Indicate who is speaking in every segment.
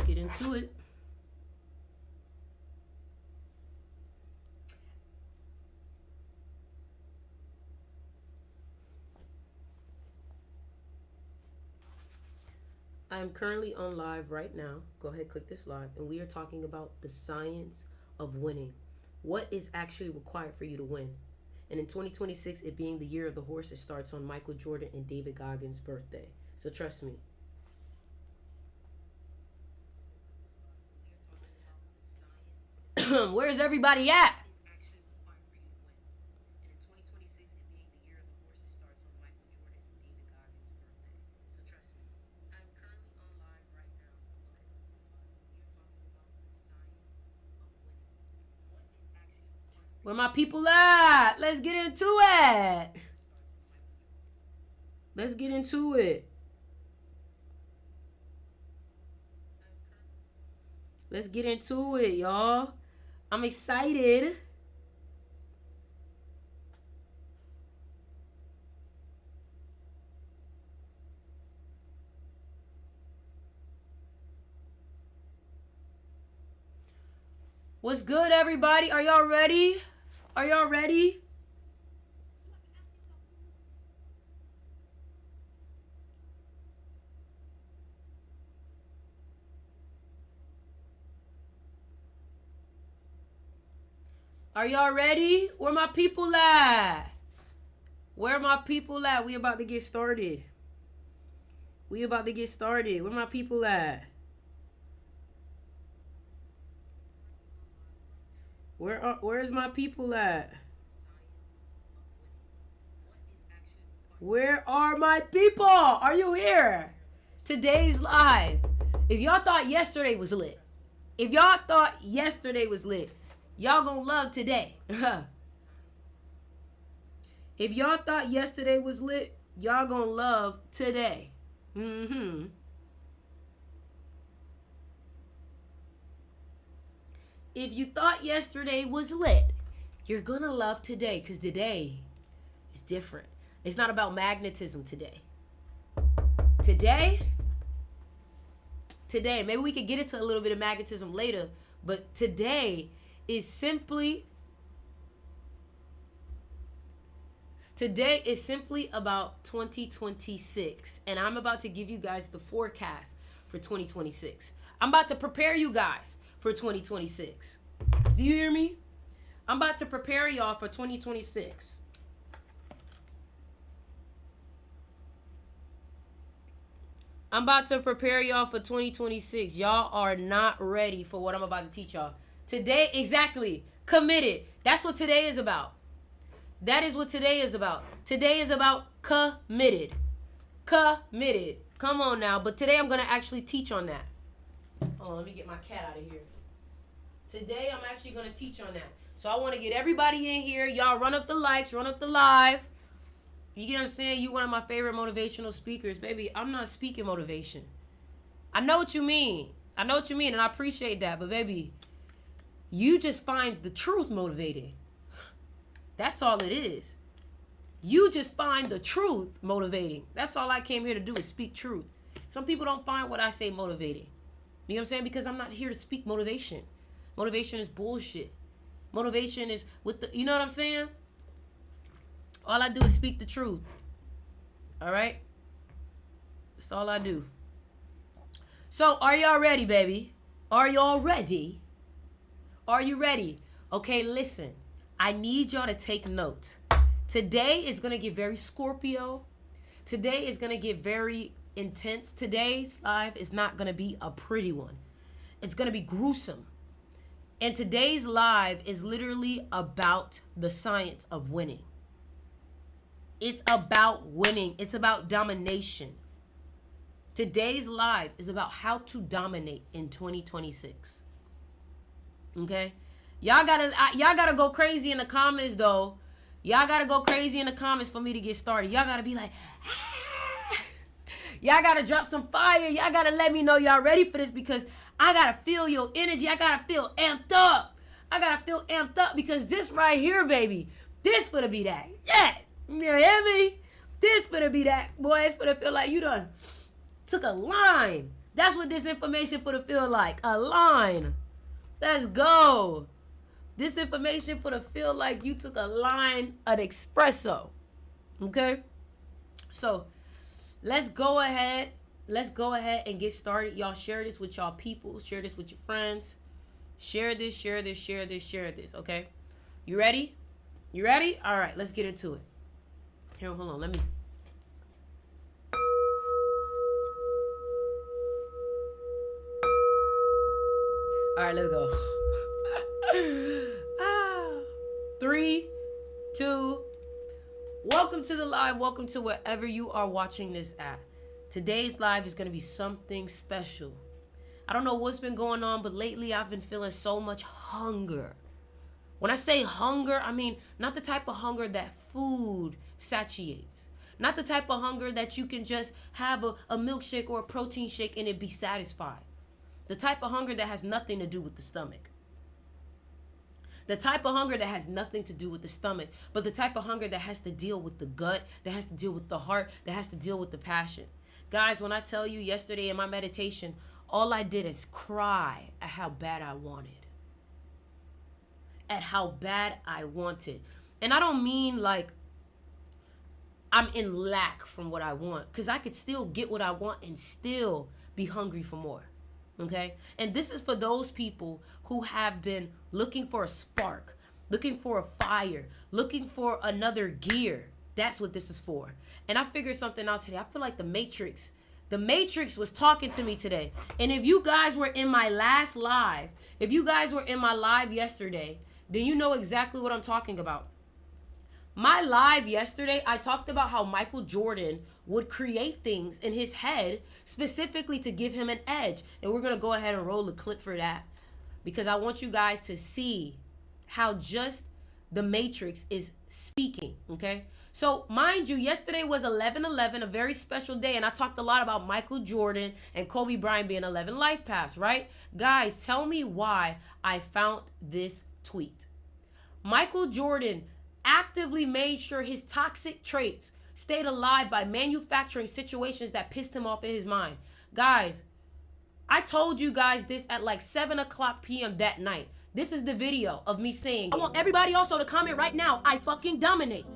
Speaker 1: get into it. I am currently on live right now. Go ahead, click this live. And we are talking about the science of winning. What is actually required for you to win? And in 2026, it being the year of the horse, it starts on Michael Jordan and David Goggins' birthday. So trust me. Where's everybody at? Where my people at? Let's get into it. Let's get into it. Let's get into it, y'all. I'm excited. What's good, everybody? Are y'all ready? Are y'all ready? Are y'all ready? Where my people at? Where my people at? We about to get started. We about to get started. Where my people at? Where's my people at? Where are my people? Are you here? Today's live. If y'all thought yesterday was lit, y'all gonna love today. If y'all thought yesterday was lit, y'all gonna love today. If you thought yesterday was lit, you're gonna love today, because today is different. It's not about magnetism today. Today, maybe we could get into a little bit of magnetism later, but today is simply about 2026. And I'm about to give you guys the forecast for 2026. I'm about to prepare you guys for 2026. Do you hear me? I'm about to prepare y'all for 2026. I'm about to prepare y'all for 2026. Y'all are not ready for what I'm about to teach y'all. Today, exactly, committed. That's what today is about. That is what today is about. Today is about committed. Committed. Come on now. But today I'm going to actually teach on that. Hold on, let me get my cat out of here. Today I'm actually going to teach on that. So I want to get everybody in here. Y'all run up the likes, run up the live. You get what I'm saying? You one of my favorite motivational speakers. Baby, I'm not speaking motivation. I know what you mean. And I appreciate that. But baby, you just find the truth motivating. That's all it is. You just find the truth motivating. That's all I came here to do, is speak truth. Some people don't find what I say motivating. You know what I'm saying? Because I'm not here to speak motivation. Motivation is bullshit. Motivation is with the, you know what I'm saying? All I do is speak the truth. All right? That's all I do. So, are y'all ready, baby? Are y'all ready? Are you ready? Okay, listen. I need y'all to take notes. Today is going to get very Scorpio. Today is going to get very intense. Today's live is not going to be a pretty one. It's going to be gruesome. And today's live is literally about the science of winning. It's about winning. It's about domination. Today's live is about how to dominate in 2026. Okay? Y'all gotta go crazy in the comments, though. Y'all gotta go crazy in the comments for me to get started. Y'all gotta be like, ah! Y'all gotta drop some fire. Y'all gotta let me know y'all ready for this, because I gotta feel your energy. I gotta feel amped up. Because this right here, baby, this finna be that. Yeah. You hear me? This finna be that. Boy, it's finna feel like you done took a line That's what this information for to feel like. A line. Let's go. This information for to feel like you took a line of espresso. Okay? So, let's go ahead. Let's go ahead and get started. Y'all share this with y'all people. Share this with your friends. Share this, share this, share this, share this. Okay? You ready? You ready? All right, let's get into it. Here, hold on. Let me. All right, let's go. 3, 2. Welcome to the live. Welcome to wherever you are watching this at. Today's live is going to be something special. I don't know what's been going on, but lately I've been feeling so much hunger. When I say hunger, I mean not the type of hunger that food satiates. Not the type of hunger that you can just have a milkshake or a protein shake and it be satisfied. The type of hunger that has nothing to do with the stomach. The type of hunger that has nothing to do with the stomach, but the type of hunger that has to deal with the gut, that has to deal with the heart, that has to deal with the passion. Guys, when I tell you yesterday in my meditation, all I did is cry at how bad I wanted. At how bad I wanted. And I don't mean like I'm in lack from what I want, because I could still get what I want and still be hungry for more. Okay? And this is for those people who have been looking for a spark, looking for a fire, looking for another gear. That's what this is for. And I figured something out today. I feel like the Matrix was talking to me today. And if you guys were in my last live, if you guys were in my live yesterday, then you know exactly what I'm talking about. My live yesterday, I talked about how Michael Jordan would create things in his head specifically to give him an edge. And we're going to go ahead and roll a clip for that because I want you guys to see how just the Matrix is speaking, okay? So, mind you, yesterday was 11/11, a very special day, and I talked a lot about Michael Jordan and Kobe Bryant being 11 life paths, right? Guys, tell me why I found this tweet. Michael Jordan actively made sure his toxic traits stayed alive by manufacturing situations that pissed him off in his mind. Guys, I told you guys this at like 7 o'clock p.m. that night. This is the video of me saying, I want everybody also to comment right now, I fucking dominate.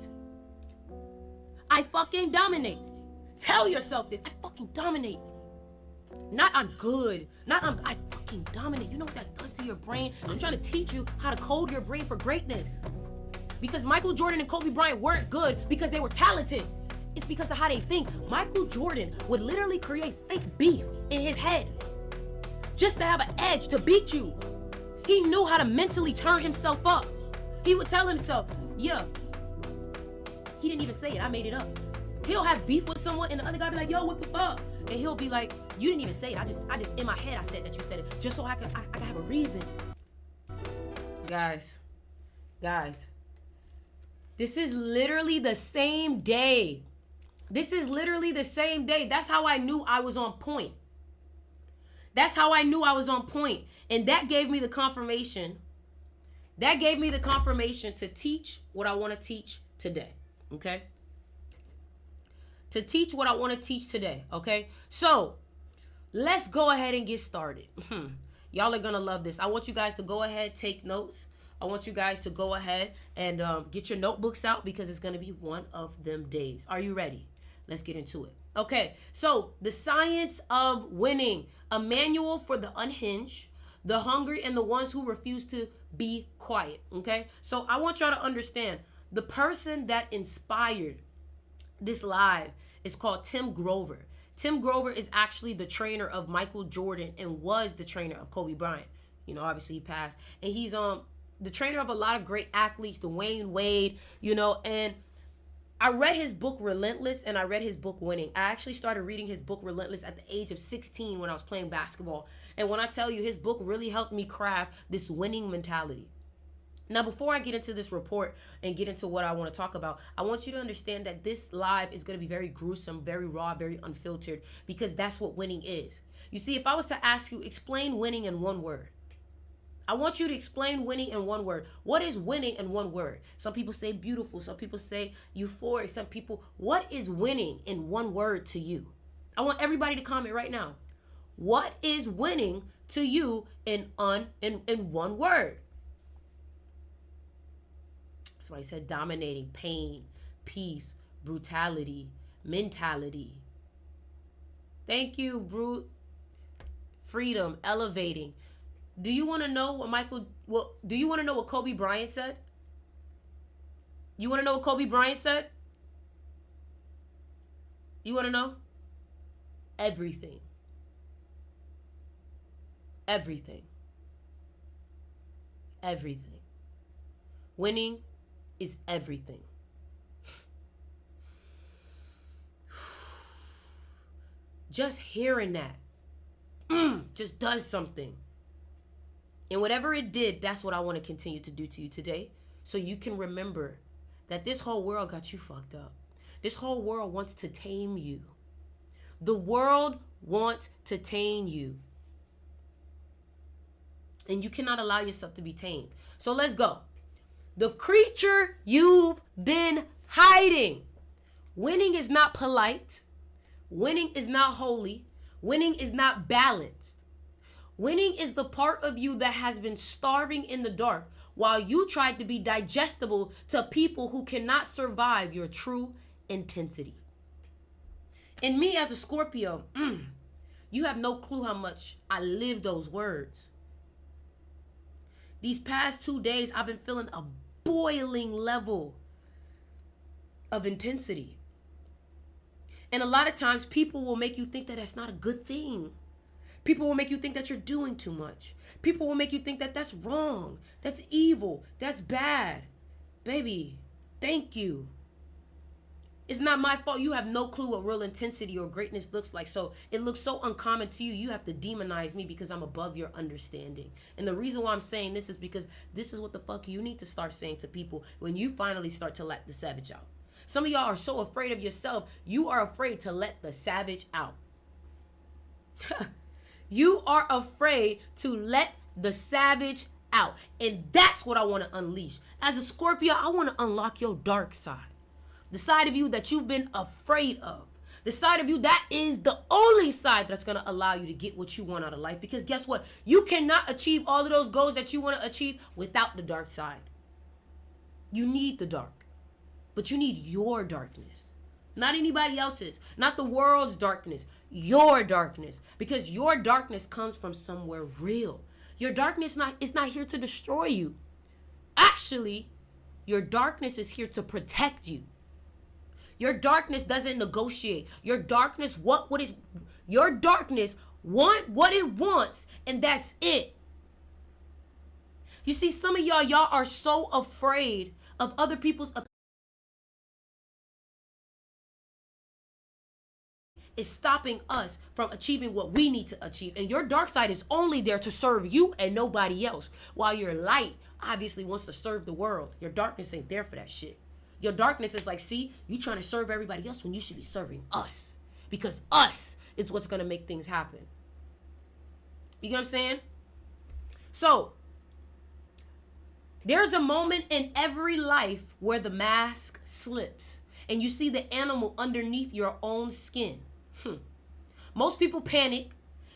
Speaker 1: I fucking dominate. Tell yourself this, I fucking dominate. Not I'm good, I fucking dominate. You know what that does to your brain? I'm trying to teach you how to code your brain for greatness. Because Michael Jordan and Kobe Bryant weren't good because they were talented. It's because of how they think. Michael Jordan would literally create fake beef in his head just to have an edge to beat you. He knew how to mentally turn himself up. He would tell himself, yeah, he didn't even say it, I made it up. He'll have beef with someone and the other guy be like, yo, what the fuck? And he'll be like, you didn't even say it, I just in my head I said that you said it just so I can have a reason. Guys, this is literally the same day. This is literally the same day. That's how I knew I was on point. That's how I knew I was on point. And that gave me the confirmation. That gave me the confirmation to teach what I want to teach today. Okay? To teach what I want to teach today. Okay? So, let's go ahead and get started. Y'all are going to love this. I want you guys to go ahead, take notes. I want you guys to go ahead and get your notebooks out because it's going to be one of them days. Are you ready? Let's get into it. Okay, so the science of winning, a manual for the unhinged, the hungry, and the ones who refuse to be quiet. Okay, so I want y'all to understand the person that inspired this live is called Tim Grover. Tim Grover is actually the trainer of Michael Jordan and was the trainer of Kobe Bryant. You know, obviously he passed, and he's the trainer of a lot of great athletes, Dwayne Wade, you know, and I read his book Relentless and I read his book Winning. I actually started reading his book Relentless at the age of 16 when I was playing basketball. And when I tell you, his book really helped me craft this winning mentality. Now, before I get into this report and get into what I want to talk about, I want you to understand that this live is going to be very gruesome, very raw, very unfiltered, because that's what winning is. You see, if I was to ask you, explain winning in one word, I want you to explain winning in one word. What is winning in one word? Some people say beautiful. Some people say euphoric. Some people, what is winning in one word to you? I want everybody to comment right now. What is winning to you in one word? Somebody said dominating, pain, peace, brutality, mentality. Thank you, Brute. Freedom, elevating. Do you want to know do you want to know what Kobe Bryant said? You want to know what Kobe Bryant said? You want to know? Everything. Everything. Everything. Winning is everything. Just hearing that just does something. And whatever it did, that's what I want to continue to do to you today. So you can remember that this whole world got you fucked up. This whole world wants to tame you. The world wants to tame you. And you cannot allow yourself to be tamed. So let's go. The creature you've been hiding. Winning is not polite. Winning is not holy. Winning is not balanced. Winning is the part of you that has been starving in the dark while you tried to be digestible to people who cannot survive your true intensity. And me as a Scorpio, you have no clue how much I live those words. These past 2 days, I've been feeling a boiling level of intensity. And a lot of times people will make you think that that's not a good thing. People will make you think that you're doing too much. People will make you think that that's wrong, that's evil, that's bad. Baby, thank you. It's not my fault. You have no clue what real intensity or greatness looks like. So it looks so uncommon to you. You have to demonize me because I'm above your understanding. And the reason why I'm saying this is because this is what the fuck you need to start saying to people when you finally start to let the savage out. Some of y'all are so afraid of yourself. You are afraid to let the savage out. You are afraid to let the savage out. And that's what I want to unleash. As a Scorpio, I want to unlock your dark side. The side of you that you've been afraid of. The side of you that is the only side that's going to allow you to get what you want out of life. Because guess what? You cannot achieve all of those goals that you want to achieve without the dark side. You need the dark. But you need your darkness. Not anybody else's. Not the world's darkness. Your darkness. Because your darkness comes from somewhere real. Your darkness is not here to destroy you. Actually, your darkness is here to protect you. Your darkness doesn't negotiate. Your darkness want what it wants, and that's it. You see, some of y'all are so afraid of other people's is stopping us from achieving what we need to achieve. And your dark side is only there to serve you and nobody else. While your light obviously wants to serve the world. Your darkness ain't there for that shit. Your darkness is like, see, you trying to serve everybody else when you should be serving us. Because us is what's going to make things happen. You know what I'm saying? So, there's a moment in every life where the mask slips. And you see the animal underneath your own skin. Most people panic.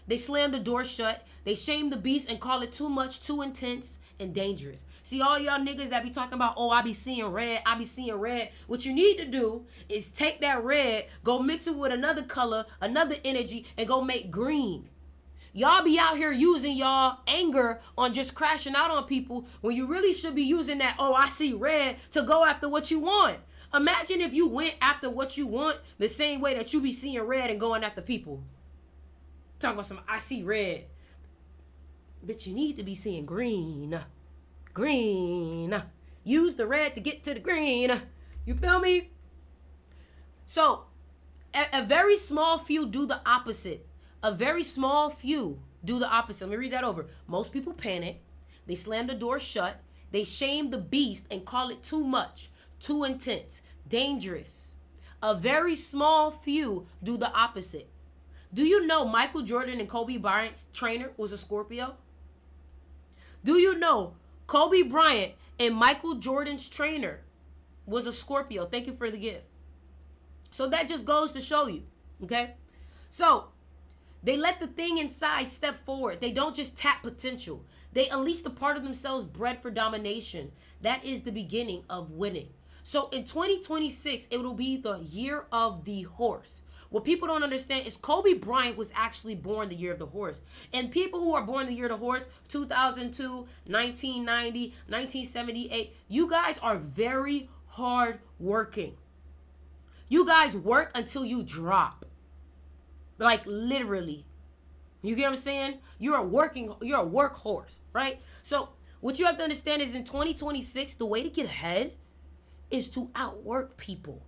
Speaker 1: They slam the door shut. They shame the beast and call it too much, too intense, and dangerous. See, all y'all niggas that be talking about, oh, I be seeing red, I be seeing red. What you need to do is take that red, go mix it with another color, another energy, and go make green. Y'all be out here using y'all anger on just crashing out on people when you really should be using that, oh, I see red, to go after what you want. Imagine if you went after what you want the same way that you be seeing red and going after people. Talking about some, I see red. But you need to be seeing green. Green. Use the red to get to the green. You feel me? So, a very small few do the opposite. A very small few do the opposite. Let me read that over. Most people panic. They slam the door shut. They shame the beast and call it too much, too intense, dangerous. A very small few do the opposite. Do you know Michael Jordan and Kobe Bryant's trainer was a Scorpio? Do you know Kobe Bryant and Michael Jordan's trainer was a Scorpio? Thank you for the gift. So that just goes to show you, okay? So They let the thing inside step forward. They don't just tap potential. They unleash the part of themselves bred for domination. That is the beginning of winning. So in 2026, it will be the year of the horse. What people don't understand is Kobe Bryant was actually born the year of the horse. And people who are born the year of the horse, 2002, 1990, 1978, you guys are very hard working. You guys work until you drop. Like literally. You get what I'm saying? You're a workhorse, right? So what you have to understand is in 2026, the way to get ahead is to outwork people.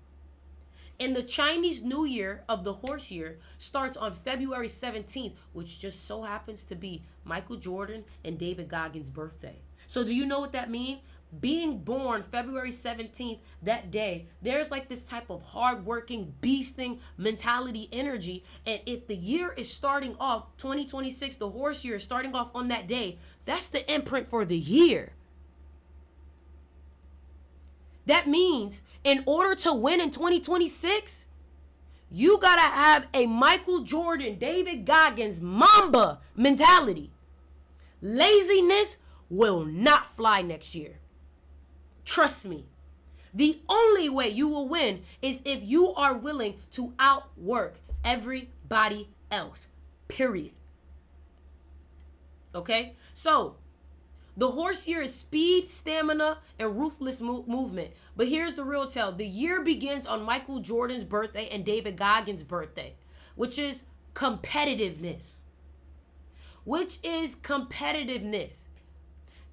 Speaker 1: And the Chinese New Year of the horse year starts on February 17th, which just so happens to be Michael Jordan and David Goggins' birthday. So do you know what that means? Being born February 17th, that day, there's like this type of hardworking, beasting mentality energy. And if the year is starting off, 2026, the horse year is starting off on that day, that's the imprint for the year. That means in order to win in 2026, you got to have a Michael Jordan, David Goggins, mamba mentality. Laziness will not fly next year. Trust me. The only way you will win is if you are willing to outwork everybody else. Period. Okay? So, the horse year is speed, stamina, and ruthless movement. But here's the real tell. The year begins on Michael Jordan's birthday and David Goggins' birthday, which is competitiveness.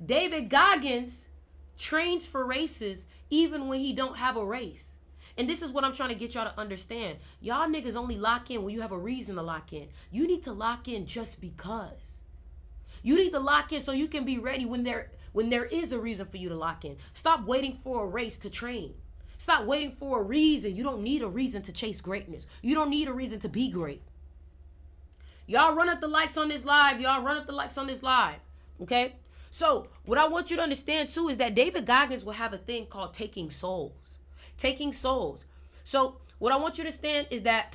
Speaker 1: David Goggins trains for races even when he don't have a race. And this is what I'm trying to get y'all to understand. Y'all niggas only lock in when you have a reason to lock in. You need to lock in just because. You need to lock in so you can be ready when there is a reason for you to lock in. Stop waiting for a race to train. Stop waiting for a reason. You don't need a reason to chase greatness. You don't need a reason to be great. Y'all run up the likes on this live. Okay? So what I want you to understand too is that David Goggins will have a thing called taking souls. So what I want you to understand is that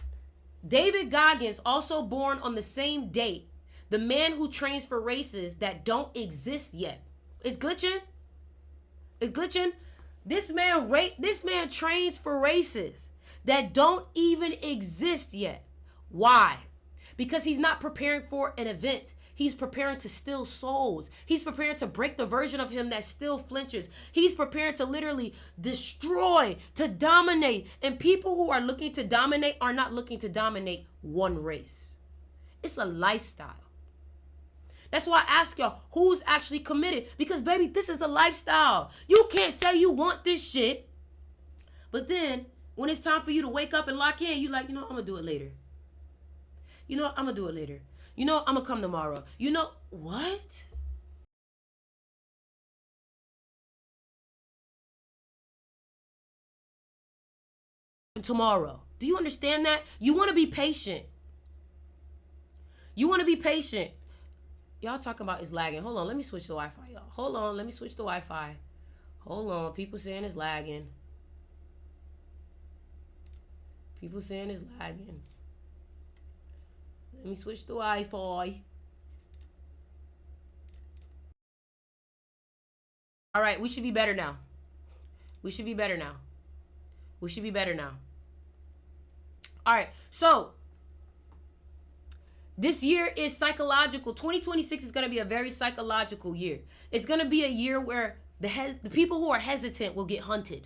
Speaker 1: David Goggins, also born on the same date, the man who trains for races that don't exist yet. It's glitching. This man trains for races that don't even exist yet. Why? Because he's not preparing for an event. He's preparing to steal souls. He's preparing to break the version of him that still flinches. He's preparing to literally destroy, to dominate. And people who are looking to dominate are not looking to dominate one race. It's a lifestyle. That's why I ask y'all, who's actually committed? Because, baby, this is a lifestyle. You can't say you want this shit, but then when it's time for you to wake up and lock in, you like, I'm going to do it later. I'm going to do it later. I'm going to come tomorrow. What? Tomorrow. Do you understand that? You want to be patient. Y'all talking about it's lagging. Hold on, let me switch the Wi-Fi, y'all. Hold on, let me switch the Wi-Fi. Hold on, people saying it's lagging. Let me switch the Wi-Fi. All right, we should be better now. All right, so this year is psychological. 2026 is going to be a very psychological year. It's going to be a year where the people who are hesitant will get hunted.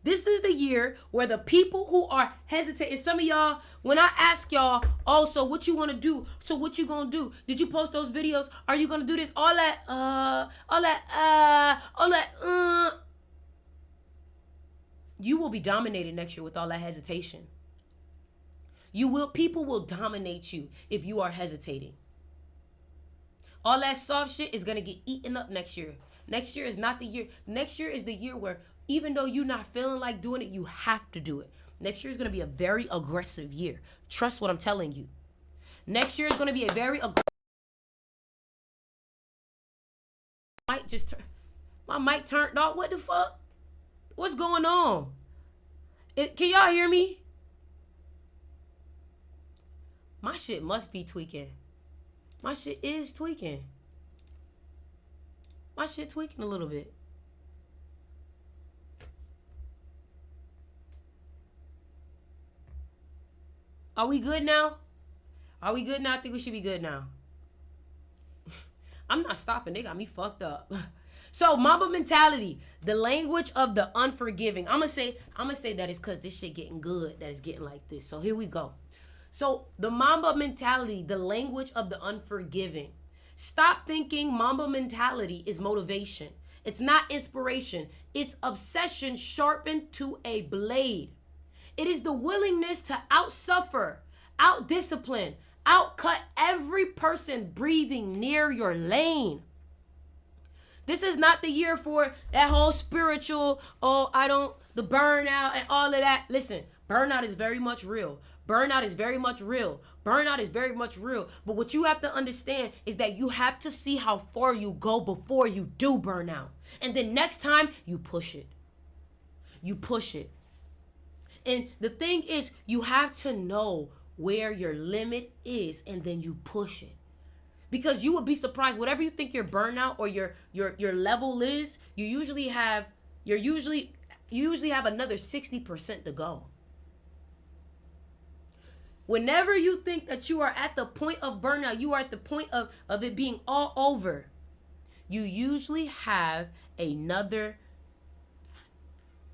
Speaker 1: This is the year where the people who are hesitant, and some of y'all, when I ask y'all, oh, so what you want to do? So what you going to do? Did you post those videos? Are you going to do this? All that. You will be dominated next year with all that hesitation. People will dominate you if you are hesitating. All that soft shit is going to get eaten up next year. Next year is not the year. Next year is the year where even though you're not feeling like doing it, you have to do it. Next year is going to be a very aggressive year. Trust what I'm telling you. Next year is going to be a very aggressive. My mic turned off. What the fuck? What's going on? Can y'all hear me? My shit must be tweaking. My shit is tweaking. My shit tweaking a little bit. Are we good now? Are we good now? I think we should be good now. I'm not stopping. They got me fucked up. So, mamba mentality, the language of the unforgiving. I'm gonna say that it's because this shit getting good that it's getting like this. So here we go. So the mamba mentality, the language of the unforgiving. Stop thinking mamba mentality is motivation. It's not inspiration. It's obsession sharpened to a blade. It is the willingness to outsuffer, outdiscipline, outcut every person breathing near your lane. This is not the year for that whole spiritual, the burnout and all of that. Listen, burnout is very much real. Burnout is very much real. Burnout is very much real. But what you have to understand is that you have to see how far you go before you do burn out. And then next time, you push it. You push it. And the thing is, you have to know where your limit is, and then you push it. Because you would be surprised, whatever you think your burnout or your level is, you usually have another 60% to go. Whenever you think that you are at the point of burnout, you are at the point of it being all over, you usually have another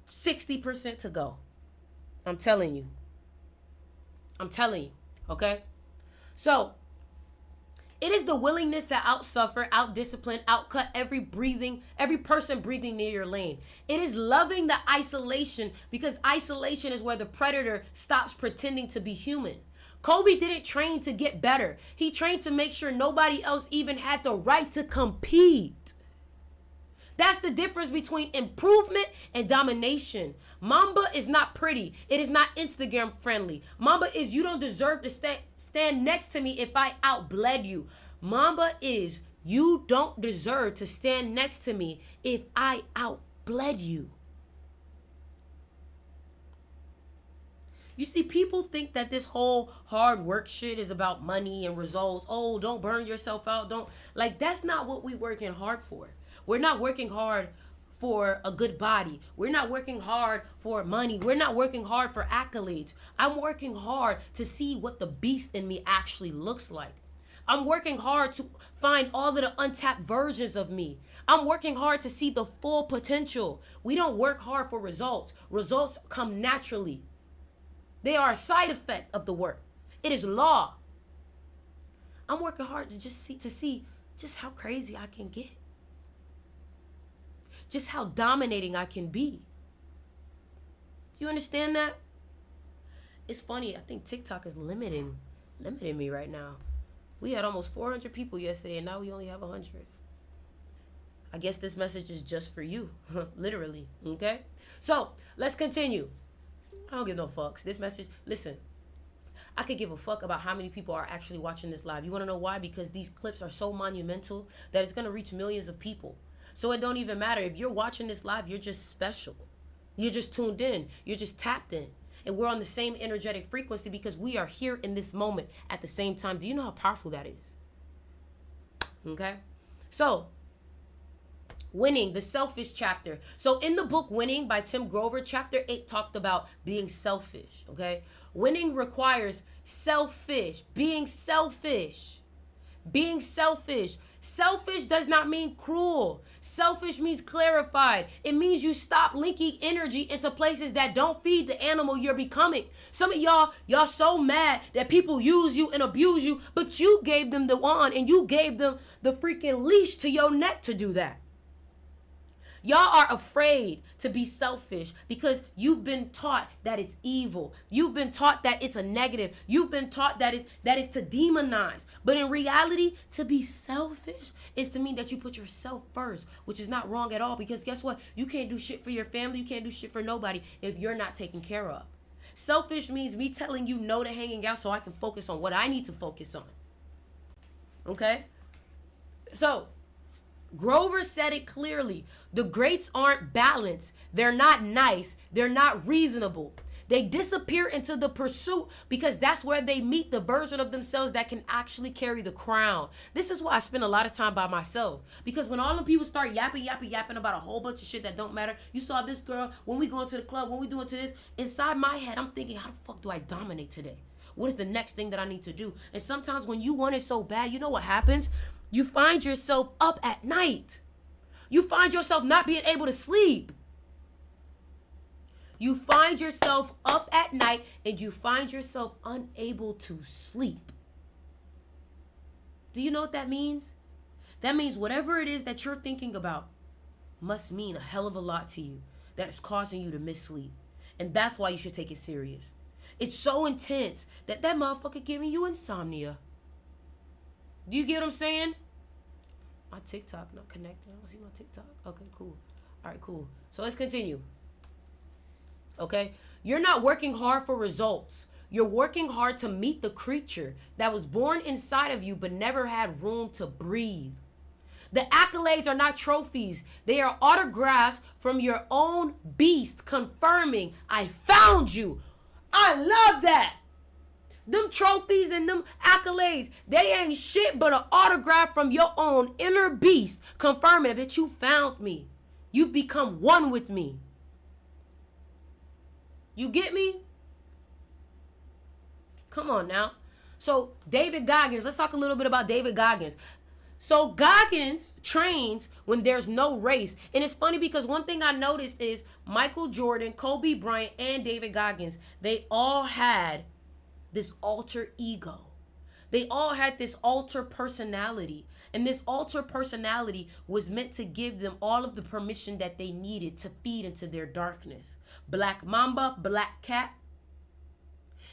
Speaker 1: 60% to go. I'm telling you, okay? So, it is the willingness to outsuffer, outdiscipline, outcut every person breathing near your lane. It is loving the isolation, because isolation is where the predator stops pretending to be human. Kobe didn't train to get better. He trained to make sure nobody else even had the right to compete. That's the difference between improvement and domination. Mamba is not pretty. It is not Instagram friendly. Mamba is, you don't deserve to stand next to me if I outbled you. Mamba is, you don't deserve to stand next to me if I outbled you. You see, people think that this whole hard work shit is about money and results. Oh, don't burn yourself out. That's not what we're working hard for. We're not working hard for a good body. We're not working hard for money. We're not working hard for accolades. I'm working hard to see what the beast in me actually looks like. I'm working hard to find all of the untapped versions of me. I'm working hard to see the full potential. We don't work hard for results. Results come naturally. They are a side effect of the work. It is law. I'm working hard to see just how crazy I can get. Just how dominating I can be. You understand that? It's funny. I think TikTok is limiting me right now. We had almost 400 people yesterday, and now we only have 100. I guess this message is just for you, literally, okay? So, let's continue. I don't give no fucks. This message, listen, I could give a fuck about how many people are actually watching this live. You want to know why? Because these clips are so monumental that it's going to reach millions of people. So it don't even matter. If you're watching this live, you're just special. You're just tuned in. You're just tapped in. And we're on the same energetic frequency because we are here in this moment at the same time. Do you know how powerful that is? Okay? So, Winning, the selfish chapter. So in the book Winning by Tim Grover, chapter 8 talked about being selfish, okay? Winning requires being selfish. Being selfish. Selfish does not mean cruel. Selfish means clarified. It means you stop linking energy into places that don't feed the animal you're becoming. Some of y'all so mad that people use you and abuse you, but you gave them the wand and you gave them the freaking leash to your neck to do that. Y'all are afraid to be selfish because you've been taught that it's evil. You've been taught that it's a negative. You've been taught that it's to demonize. But in reality, to be selfish is to mean that you put yourself first, which is not wrong at all, because guess what? You can't do shit for your family. You can't do shit for nobody if you're not taken care of. Selfish means me telling you no to hanging out so I can focus on what I need to focus on. Okay? So, Grover said it clearly. The greats aren't balanced. They're not nice. They're not reasonable. They disappear into the pursuit because that's where they meet the version of themselves that can actually carry the crown. This is why I spend a lot of time by myself. Because when all the people start yapping about a whole bunch of shit that don't matter, you saw this girl, when we going to the club, when we doing to this, inside my head, I'm thinking, how the fuck do I dominate today? What is the next thing that I need to do? And sometimes when you want it so bad, you know what happens? You find yourself up at night. You find yourself not being able to sleep. You find yourself up at night and you find yourself unable to sleep. Do you know what that means? That means whatever it is that you're thinking about must mean a hell of a lot to you that is causing you to miss sleep. And that's why you should take it serious. It's so intense that motherfucker giving you insomnia. Do you get what I'm saying? My TikTok not connected. I don't see my TikTok. Okay, cool. All right, cool. So let's continue. Okay? You're not working hard for results. You're working hard to meet the creature that was born inside of you but never had room to breathe. The accolades are not trophies. They are autographs from your own beast confirming, I found you. I love that. Them trophies and them accolades, they ain't shit but an autograph from your own inner beast confirming that you found me. You've become one with me. You get me? Come on now. So David Goggins, let's talk a little bit about David Goggins. So Goggins trains when there's no race. And it's funny because one thing I noticed is Michael Jordan, Kobe Bryant, and David Goggins, they all had this alter ego. They all had this alter personality. And this alter personality was meant to give them all of the permission that they needed to feed into their darkness. Black mamba, black cat.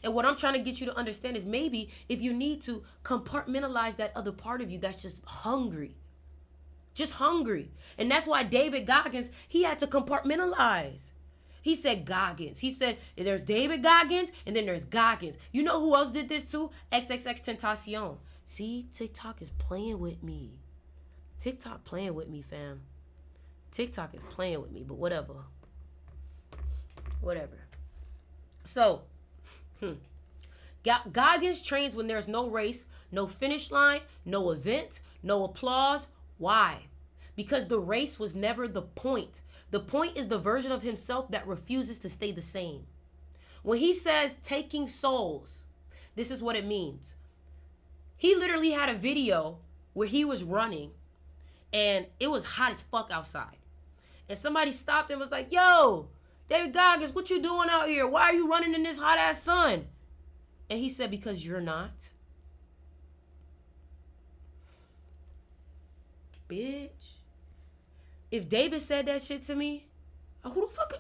Speaker 1: And what I'm trying to get you to understand is maybe if you need to compartmentalize that other part of you that's just hungry. Just hungry. And that's why David Goggins, he had to compartmentalize. He said Goggins. He said there's David Goggins and then there's Goggins. You know who else did this too? XXXTentacion. See, TikTok is playing with me. TikTok playing with me, fam. TikTok is playing with me, but whatever. Whatever. So, Goggins trains when there's no race, no finish line, no event, no applause. Why? Because the race was never the point. The point is the version of himself that refuses to stay the same. When he says taking souls, this is what it means. He literally had a video where he was running and it was hot as fuck outside. And somebody stopped and was like, yo, David Goggins, what you doing out here? Why are you running in this hot ass sun? And he said, because you're not. Bitch. If David said that shit to me, who the fuck,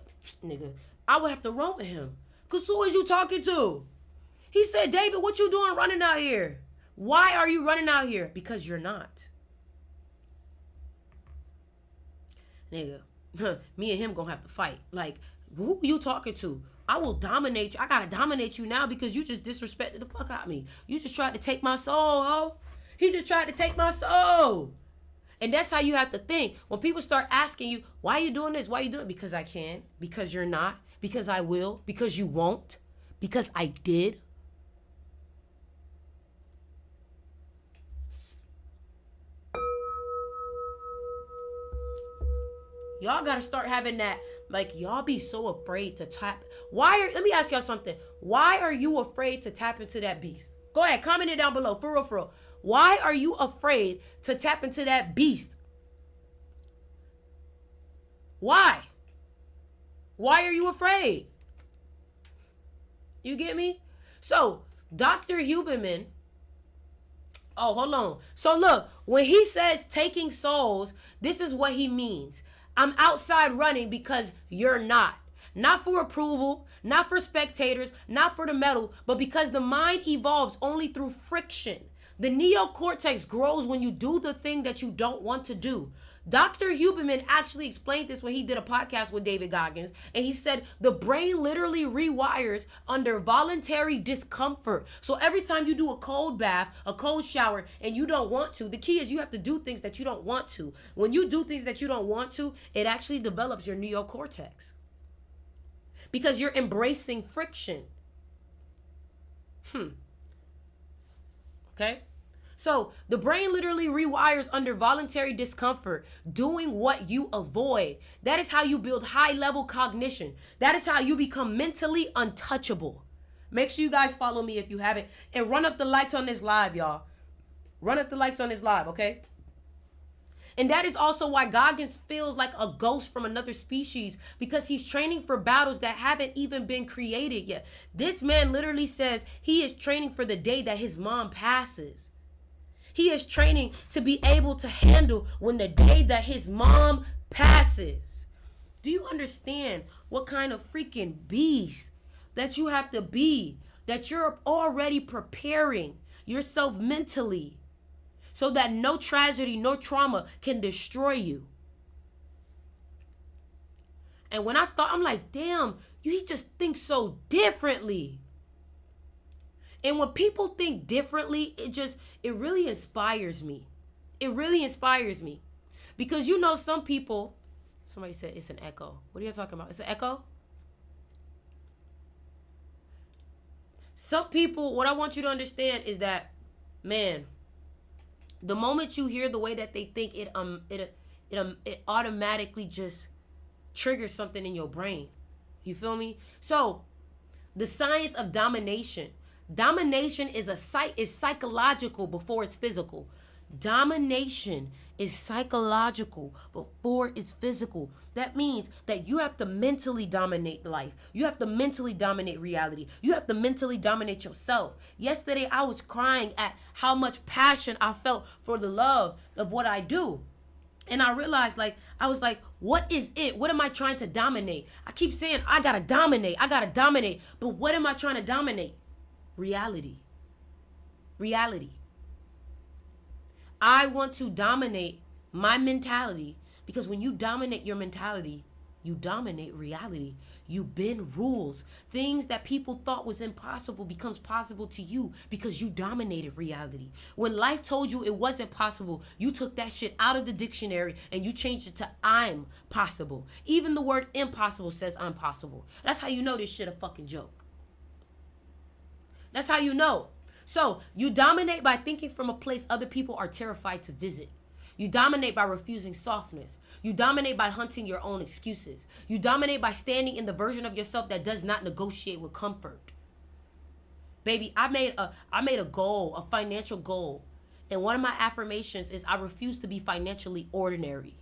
Speaker 1: nigga, I would have to run with him. Because who is you talking to? He said, David, what you doing running out here? Why are you running out here? Because you're not. Nigga, me and him gonna have to fight. Like, who you talking to? I will dominate you. I gotta dominate you now because you just disrespected the fuck out of me. You just tried to take my soul, ho. He just tried to take my soul. And that's how you have to think. When people start asking you, why are you doing this? Why are you doing it? Because I can. Because you're not. Because I will. Because you won't. Because I did. Y'all gotta start having that, like, y'all be so afraid to tap. Let me ask y'all something. Why are you afraid to tap into that beast? Go ahead, comment it down below, for real, for real. Why are you afraid to tap into that beast? Why? Why are you afraid? You get me? So, Dr. Huberman, oh, hold on. So look, when he says taking souls, this is what he means. I'm outside running because you're not. Not for approval, not for spectators, not for the medal, but because the mind evolves only through friction. The neocortex grows when you do the thing that you don't want to do. Dr. Huberman actually explained this when he did a podcast with David Goggins, and he said the brain literally rewires under voluntary discomfort. So every time you do a cold bath, a cold shower, and you don't want to, the key is you have to do things that you don't want to. When you do things that you don't want to, it actually develops your neocortex. because you're embracing friction. Okay? So the brain literally rewires under voluntary discomfort, doing what you avoid. That is how you build high-level cognition. That is how you become mentally untouchable. Make sure you guys follow me if you haven't. And run up the likes on this live, y'all. Run up the likes on this live, okay? And that is also why Goggins feels like a ghost from another species, because he's training for battles that haven't even been created yet. This man literally says he is training for the day that his mom passes. He is training to be able to handle when the day that his mom passes. Do you understand what kind of freaking beast that you have to be, that you're already preparing yourself mentally so that no tragedy, no trauma can destroy you? And when I thought, I'm like, damn, he just thinks so differently. And when people think differently, it really inspires me. It really inspires me. Because you know some people, somebody said it's an echo. What are you talking about? It's an echo? Some people, what I want you to understand is that, man, the moment you hear the way that they think, it automatically just triggers something in your brain. You feel me? So, the science of domination. Domination is psychological before it's physical. Domination is psychological before it's physical. That means that you have to mentally dominate life. You have to mentally dominate reality. You have to mentally dominate yourself. Yesterday, I was crying at how much passion I felt for the love of what I do. And I realized, I was like, what is it? What am I trying to dominate? I keep saying, I gotta dominate. But what am I trying to dominate? Reality. I want to dominate my mentality, because when you dominate your mentality, you dominate reality. You bend rules. Things that people thought was impossible becomes possible to you because you dominated reality. When life told you it wasn't possible, you took that shit out of the dictionary and you changed it to I'm possible. Even the word impossible says I'm possible. That's how you know this shit a fucking joke. That's how you know. So you dominate by thinking from a place other people are terrified to visit. You dominate by refusing softness. You dominate by hunting your own excuses. You dominate by standing in the version of yourself that does not negotiate with comfort. Baby, I made a goal, a financial goal. And one of my affirmations is I refuse to be financially ordinary.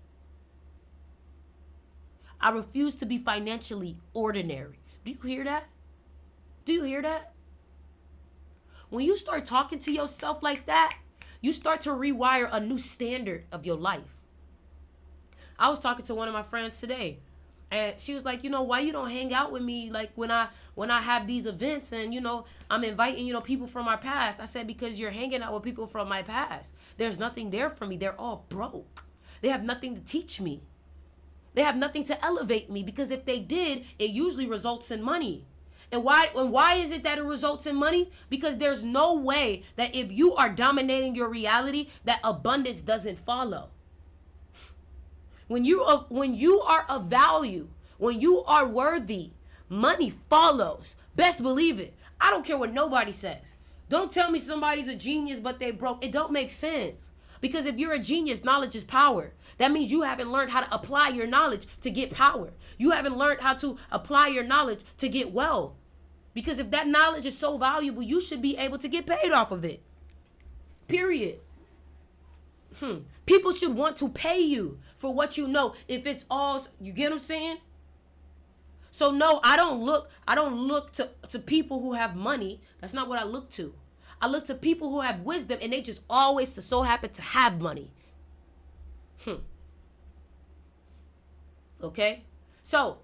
Speaker 1: I refuse to be financially ordinary. Do you hear that? Do you hear that? When you start talking to yourself like that, you start to rewire a new standard of your life. I was talking to one of my friends today, and she was like, why you don't hang out with me like when I have these events and, I'm inviting, people from our past. I said, because you're hanging out with people from my past. There's nothing there for me. They're all broke. They have nothing to teach me. They have nothing to elevate me, because if they did, it usually results in money. And why is it that it results in money? Because there's no way that if you are dominating your reality, that abundance doesn't follow. When you are of value, when you are worthy, money follows. Best believe it. I don't care what nobody says. Don't tell me somebody's a genius but they broke. It don't make sense. Because if you're a genius, knowledge is power. That means you haven't learned how to apply your knowledge to get power. You haven't learned how to apply your knowledge to get wealth. Because if that knowledge is so valuable, you should be able to get paid off of it. Period. People should want to pay you for what you know. If it's all, you get what I'm saying? So no, I don't look to people who have money. That's not what I look to. I look to people who have wisdom, and they just always so happen to have money. Okay? So,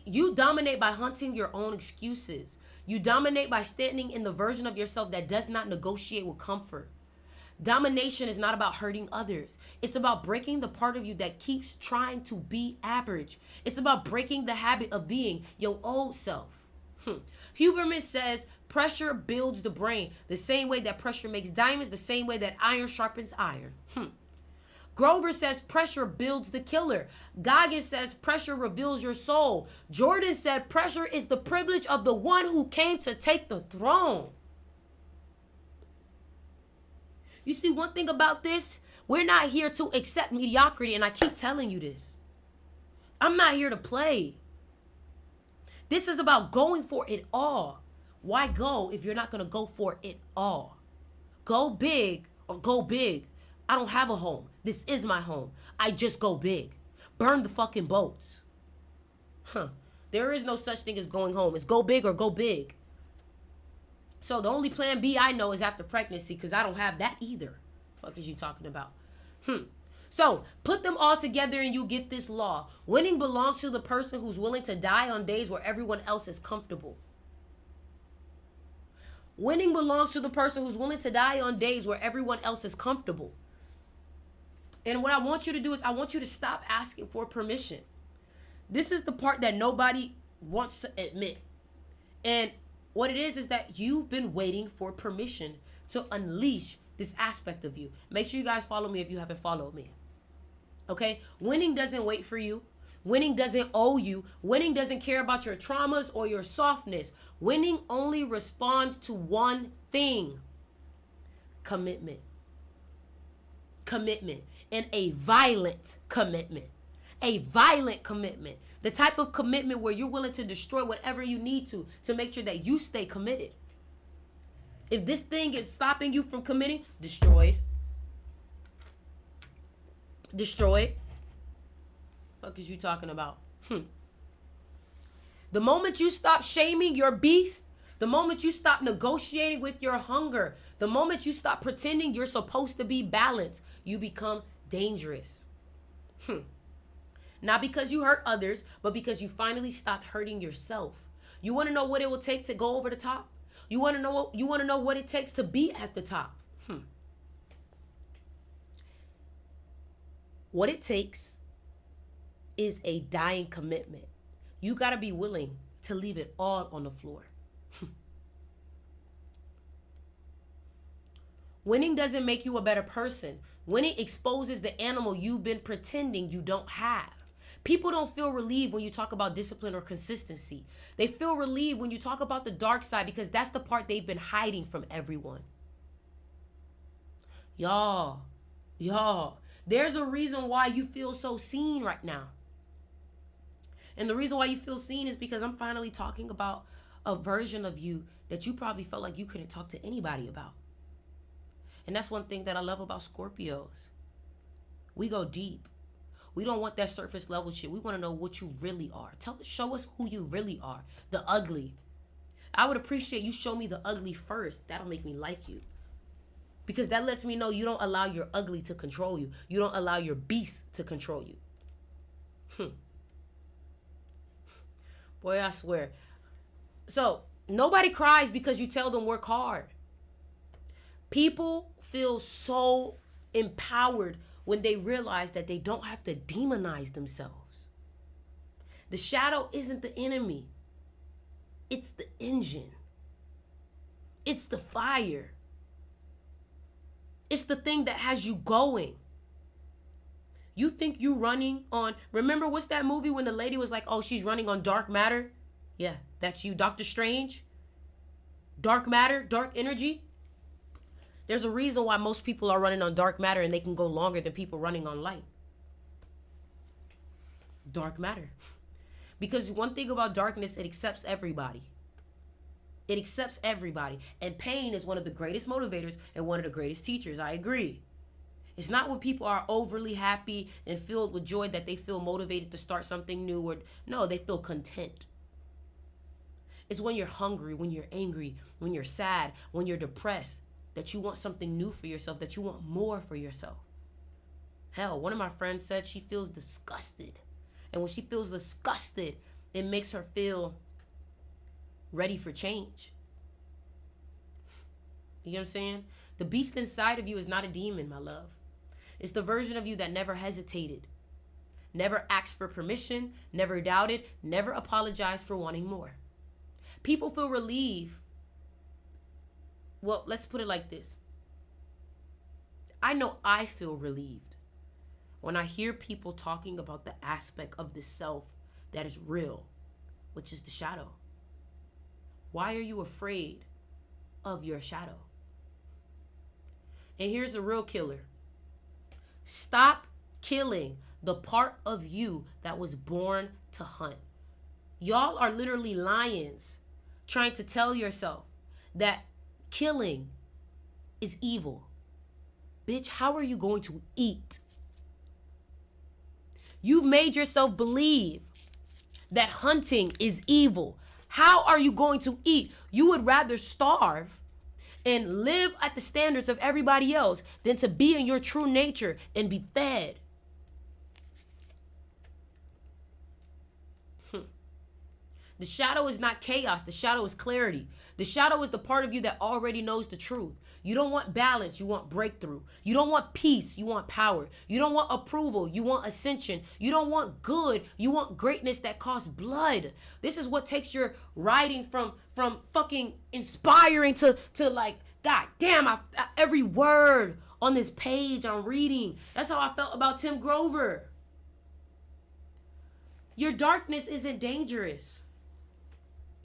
Speaker 1: you dominate by hunting your own excuses. You dominate by standing in the version of yourself that does not negotiate with comfort. Domination is not about hurting others. It's about breaking the part of you that keeps trying to be average. It's about breaking the habit of being your old self. Huberman says pressure builds the brain the same way that pressure makes diamonds, the same way that iron sharpens iron. Grover says pressure builds the killer. Goggins says pressure reveals your soul. Jordan said pressure is the privilege of the one who came to take the throne. You see, one thing about this, we're not here to accept mediocrity, and I keep telling you this. I'm not here to play. This is about going for it all. Why go if you're not going to go for it all? Go big or go big. I don't have a home. This is my home. I just go big. Burn the fucking boats. There is no such thing as going home. It's go big or go big. So the only plan B I know is after pregnancy, because I don't have that either. Fuck is you talking about? So put them all together and you get this law. Winning belongs to the person who's willing to die on days where everyone else is comfortable. Winning belongs to the person who's willing to die on days where everyone else is comfortable. And what I want you to do is I want you to stop asking for permission. This is the part that nobody wants to admit. And what it is that you've been waiting for permission to unleash this aspect of you. Make sure you guys follow me if you haven't followed me. Okay? Winning doesn't wait for you. Winning doesn't owe you. Winning doesn't care about your traumas or your softness. Winning only responds to one thing: commitment. Commitment. And a violent commitment. A violent commitment. The type of commitment where you're willing to destroy whatever you need to make sure that you stay committed. If this thing is stopping you from committing, destroyed. Destroyed. Fuck is you talking about? The moment you stop shaming your beast, the moment you stop negotiating with your hunger, the moment you stop pretending you're supposed to be balanced, you become dangerous. Not because you hurt others, but because you finally stopped hurting yourself. You want to know what it will take to go over the top? You want to know what it takes to be at the top? What it takes is a dying commitment. You got to be willing to leave it all on the floor. Winning doesn't make you a better person. Winning exposes the animal you've been pretending you don't have. People don't feel relieved when you talk about discipline or consistency. They feel relieved when you talk about the dark side, because that's the part they've been hiding from everyone. Y'all, there's a reason why you feel so seen right now. And the reason why you feel seen is because I'm finally talking about a version of you that you probably felt like you couldn't talk to anybody about. And that's one thing that I love about Scorpios. We go deep. We don't want that surface level shit. We want to know what you really are. Show us who you really are. The ugly. I would appreciate you show me the ugly first. That'll make me like you. Because that lets me know you don't allow your ugly to control you. You don't allow your beast to control you. Boy, I swear. So, nobody cries because you tell them work hard. People feel so empowered when they realize that they don't have to demonize themselves. The shadow isn't the enemy. It's the engine. It's the fire. It's the thing that has you going. You think you running on, remember what's that movie when the lady was like, oh, she's running on dark matter? Yeah, that's you, Doctor Strange. Dark matter, dark energy. There's a reason why most people are running on dark matter and they can go longer than people running on light. Dark matter. Because one thing about darkness, it accepts everybody. It accepts everybody. And pain is one of the greatest motivators and one of the greatest teachers. I agree. It's not when people are overly happy and filled with joy that they feel motivated to start something new. Or no, they feel content. It's when you're hungry, when you're angry, when you're sad, when you're depressed, that you want something new for yourself, that you want more for yourself. Hell, one of my friends said she feels disgusted. And when she feels disgusted, it makes her feel ready for change. You know what I'm saying? The beast inside of you is not a demon, my love. It's the version of you that never hesitated, never asked for permission, never doubted, never apologized for wanting more. People feel relieved. Well, let's put it like this. I know I feel relieved when I hear people talking about the aspect of the self that is real, which is the shadow. Why are you afraid of your shadow? And here's the real killer. Stop killing the part of you that was born to hunt. Y'all are literally lions trying to tell yourself that killing is evil. Bitch, how are you going to eat? You've made yourself believe that hunting is evil. How are you going to eat? You would rather starve and live at the standards of everybody else than to be in your true nature and be fed. The shadow is not chaos. The shadow is clarity. The shadow is the part of you that already knows the truth. You don't want balance, you want breakthrough. You don't want peace, you want power. You don't want approval, you want ascension. You don't want good, you want greatness that costs blood. This is what takes your writing from fucking inspiring to like, God damn, every word on this page I'm reading. That's how I felt about Tim Grover. Your darkness isn't dangerous.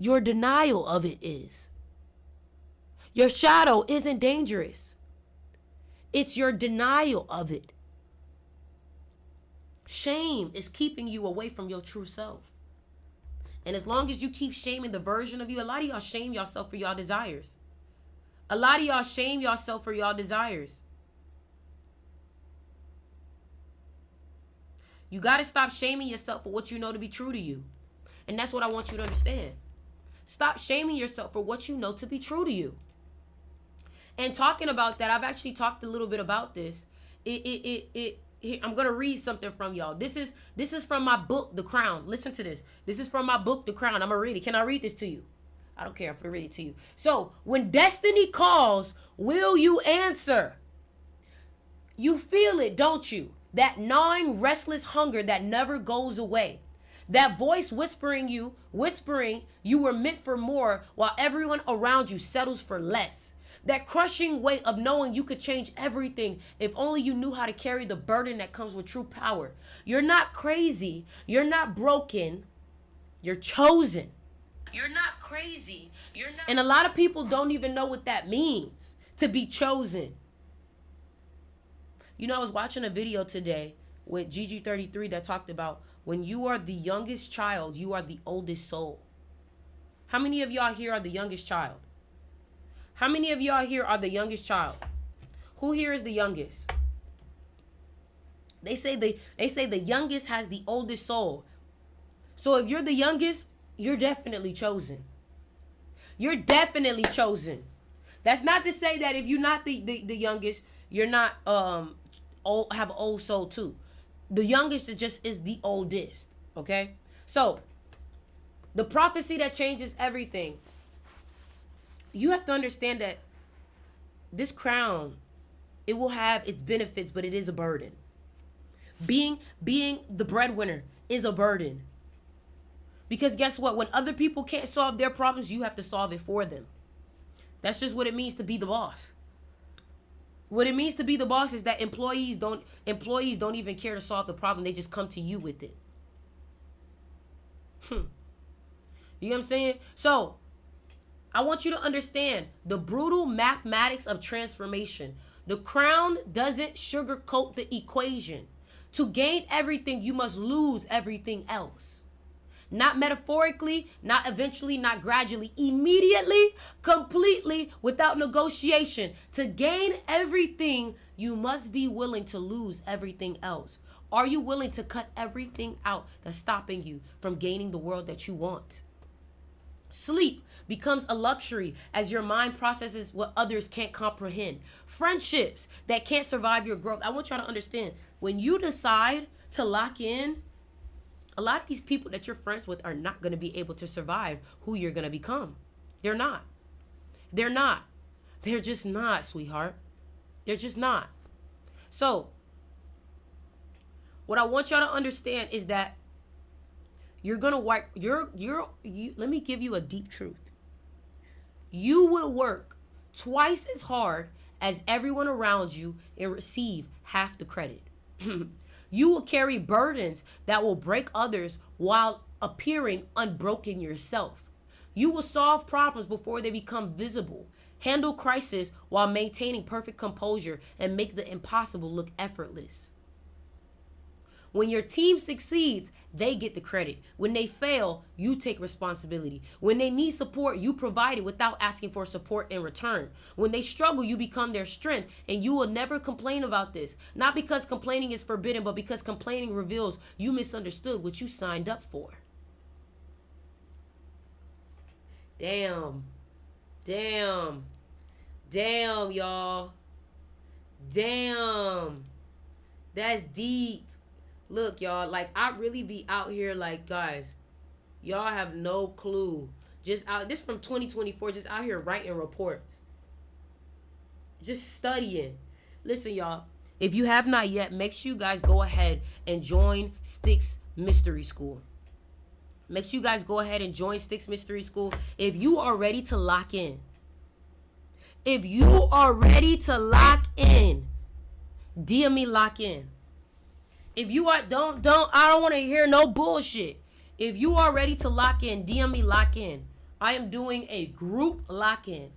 Speaker 1: Your denial of it is. Your shadow isn't dangerous. It's your denial of it. Shame is keeping you away from your true self. And as long as you keep shaming the version of you, a lot of y'all shame yourself for y'all desires. A lot of y'all shame yourself for y'all desires. You got to stop shaming yourself for what you know to be true to you. And that's what I want you to understand. Stop shaming yourself for what you know to be true to you. And talking about that, I've actually talked a little bit about this. I'm gonna read something from y'all. This is from my book, The Crown. Listen to this. This is from my book, The Crown. I'm gonna read it. Can I read this to you? I don't care if I read it to you. So, when destiny calls, will you answer? You feel it, don't you? That gnawing, restless hunger that never goes away. That voice whispering you were meant for more while everyone around you settles for less. That crushing weight of knowing you could change everything if only you knew how to carry the burden that comes with true power. You're not crazy. You're not broken. You're chosen. You're not crazy. You're not. And a lot of people don't even know what that means, to be chosen. You know, I was watching a video today with Gigi33 that talked about when you are the youngest child, you are the oldest soul. How many of y'all here are the youngest child? How many of y'all here are the youngest child? Who here is the youngest? They say the youngest has the oldest soul. So if you're the youngest, you're definitely chosen. You're definitely chosen. That's not to say that if you're not the youngest, you're not have an old soul too. The youngest is the oldest, okay? So, the prophecy that changes everything. You have to understand that this crown, it will have its benefits, but it is a burden. Being the breadwinner is a burden. Because guess what? When other people can't solve their problems, you have to solve it for them. That's just what it means to be the boss. What it means to be the boss is that employees don't even care to solve the problem. They just come to you with it. You know what I'm saying? So, I want you to understand the brutal mathematics of transformation. The crown doesn't sugarcoat the equation. To gain everything, you must lose everything else. Not metaphorically, not eventually, not gradually, immediately, completely, without negotiation. To gain everything, you must be willing to lose everything else. Are you willing to cut everything out that's stopping you from gaining the world that you want? Sleep becomes a luxury as your mind processes what others can't comprehend. Friendships that can't survive your growth. I want y'all to understand, when you decide to lock in, a lot of these people that you're friends with are not going to be able to survive who you're going to become. They're not. They're not. They're just not, sweetheart. They're just not. So, what I want y'all to understand is that you're going to work, let me give you a deep truth. You will work twice as hard as everyone around you and receive half the credit. You will carry burdens that will break others while appearing unbroken yourself. You will solve problems before they become visible, handle crisis while maintaining perfect composure, and make the impossible look effortless. When your team succeeds, they get the credit. When they fail, you take responsibility. When they need support, you provide it without asking for support in return. When they struggle, you become their strength, and you will never complain about this. Not because complaining is forbidden, but because complaining reveals you misunderstood what you signed up for. Damn. Damn. Damn, y'all. Damn. That's deep. Look, y'all, like, I really be out here, like, guys, y'all have no clue. Just out, this from 2024, just out here writing reports. Just studying. Listen, y'all, if you have not yet, make sure you guys go ahead and join Sticks Mystery School. Make sure you guys go ahead and join Sticks Mystery School if you are ready to lock in. If you are ready to lock in, DM me lock in. If you are, I don't want to hear no bullshit. If you are ready to lock in, DM me lock in. I am doing a group lock in.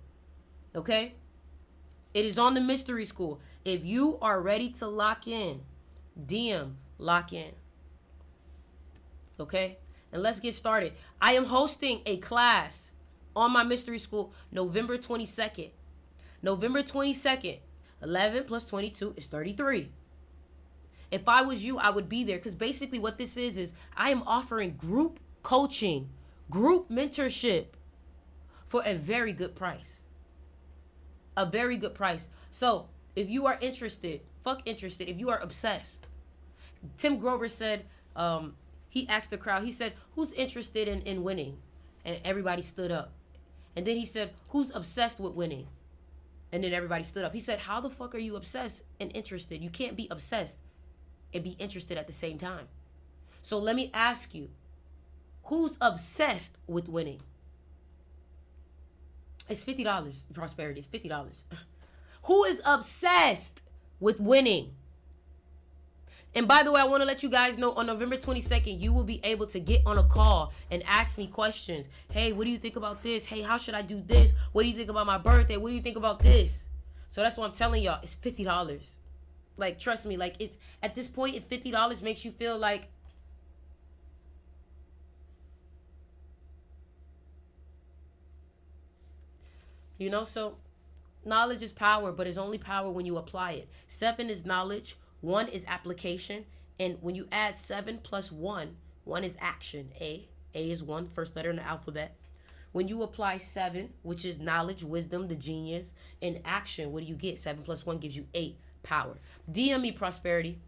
Speaker 1: Okay? It is on the Mystery School. If you are ready to lock in, DM lock in. Okay? And let's get started. I am hosting a class on my Mystery School November 22nd. November 22nd. 11 plus 22 is 33. If I was you, I would be there, because basically what this is I am offering group coaching, group mentorship for a very good price. A very good price. So if you are interested, if you are obsessed. Tim Grover said, he asked the crowd, he said, who's interested in winning? And everybody stood up. And then he said, who's obsessed with winning? And then everybody stood up. He said, how the fuck are you obsessed and interested? You can't be obsessed and be interested at the same time. So let me ask you, who's obsessed with winning? It's $50. Prosperity is $50. Who is obsessed with winning? And by the way, I want to let you guys know on November 22nd, you will be able to get on a call and ask me questions. Hey, what do you think about this? Hey, how should I do this? What do you think about my birthday? What do you think about this? So that's what I'm telling y'all. It's $50. Like, trust me, like, it's at this point, if $50 makes you feel like, you know, so knowledge is power, but it's only power when you apply it. 7 is knowledge, 1 is application, and when you add 7 plus 1, 1 is action. A is 1, first letter in the alphabet. When you apply 7, which is knowledge, wisdom, the genius, and action, what do you get? 7 plus 1 gives you 8. Power. DM me prosperity.